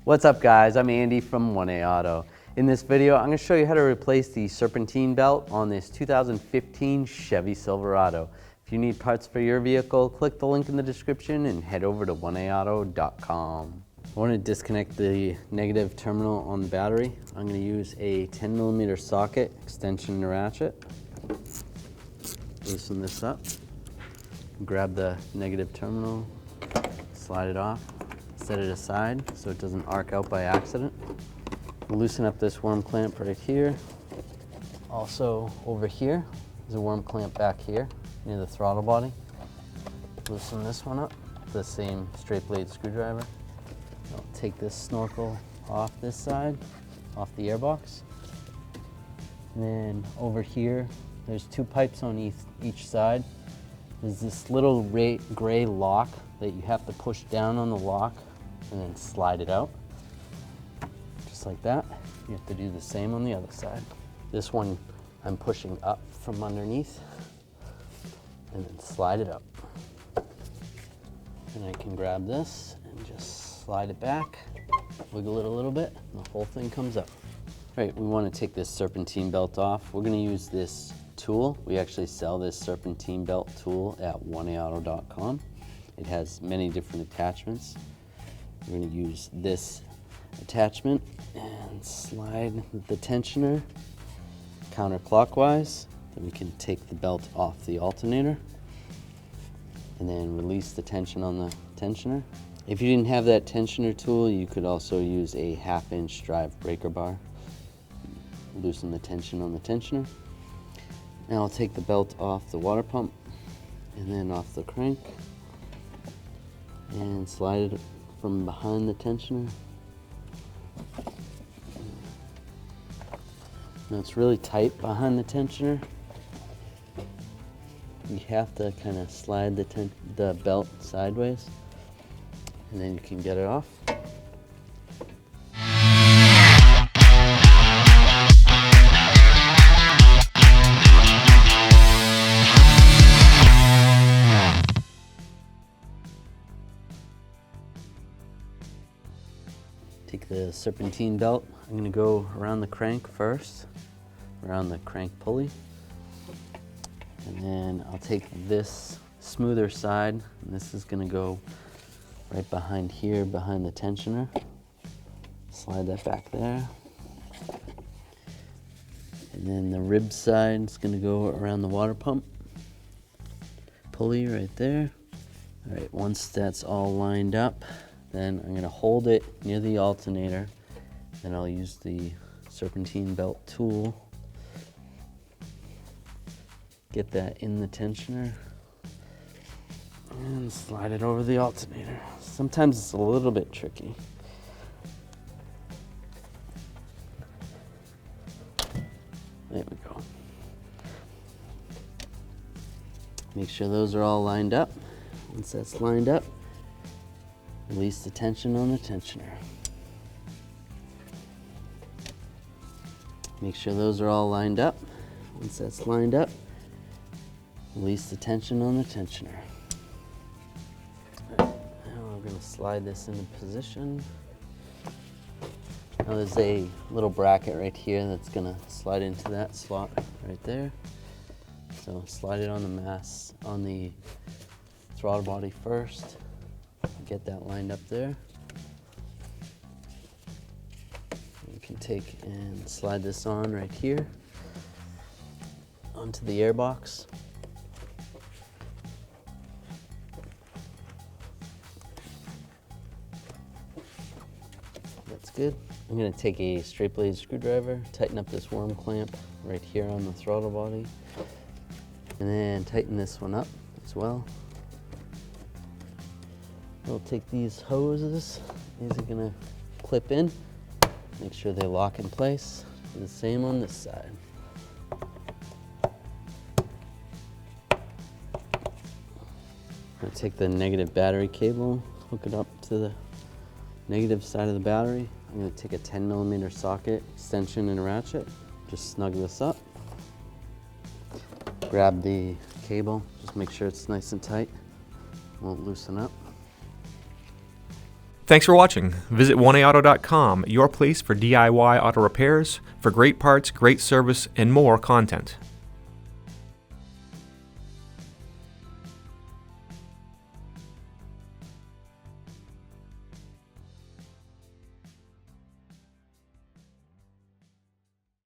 What's up guys, I'm Andy from 1A Auto. In this video, I'm going to show you how to replace the Serpentine belt on this 2015 Chevy Silverado. If you need parts for your vehicle, click the link in the description and head over to 1aauto.com. I want to disconnect the negative terminal on the battery. I'm going to use a 10mm socket extension and ratchet. Loosen this up, grab the negative terminal, slide it off, set it aside so it doesn't arc out by accident. Loosen up this worm clamp right here. Also over here is a worm clamp back here near the throttle body. Loosen this one up with the same straight blade screwdriver. I'll take this snorkel off this side, off the airbox. And then over here, there's two pipes on each side. There's this little gray lock that you have to push down on the lock and then slide it out. Just like that. You have to do the same on the other side. This one I'm pushing up from underneath and then slide it up. And I can grab this and just slide it back, wiggle it a little bit, and the whole thing comes up. All right, we want to take this serpentine belt off. We're going to use this tool. We actually sell this serpentine belt tool at 1aauto.com. It has many different attachments. We're going to use this attachment and slide the tensioner counterclockwise. Then we can take the belt off the alternator and then release the tension on the tensioner. If you didn't have that tensioner tool, you could also use a 1/2-inch drive breaker bar. Loosen the tension on the tensioner. Now I'll take the belt off the water pump and then off the crank and slide it from behind the tensioner. Now it's really tight behind the tensioner. You have to kind of slide the belt sideways and then you can get it off. Take the serpentine belt. I'm going to go around the crank first, around the crank pulley. And then I'll take this smoother side, and this is going to go right behind here, behind the tensioner. Slide that back there. And then the rib side is going to go around the water pump. Pulley right there. All right, once that's all lined up, then I'm going to hold it near the alternator. Then I'll use the serpentine belt tool. Get that in the tensioner and slide it over the alternator. Sometimes it's a little bit tricky. There we go. Make sure those are all lined up. Once that's lined up, release the tension on the tensioner. Make sure those are all lined up. Once that's lined up, release the tension on the tensioner. All right, now we're going to slide this into position. Now there's a little bracket right here that's going to slide into that slot right there. So slide it on the throttle body first. Get that lined up there. You can take and slide this on right here onto the airbox. That's good. I'm going to take a straight blade screwdriver, tighten up this worm clamp right here on the throttle body, and then tighten this one up as well. We'll take these hoses. These are going to clip in. Make sure they lock in place. Do the same on this side. I'm going to take the negative battery cable, hook it up to the negative side of the battery. I'm going to take a 10mm socket extension and a ratchet. Just snug this up. Grab the cable. Just make sure it's nice and tight. Won't loosen up. Thanks for watching. Visit 1aauto.com, your place for DIY auto repairs, for great parts, great service, and more content.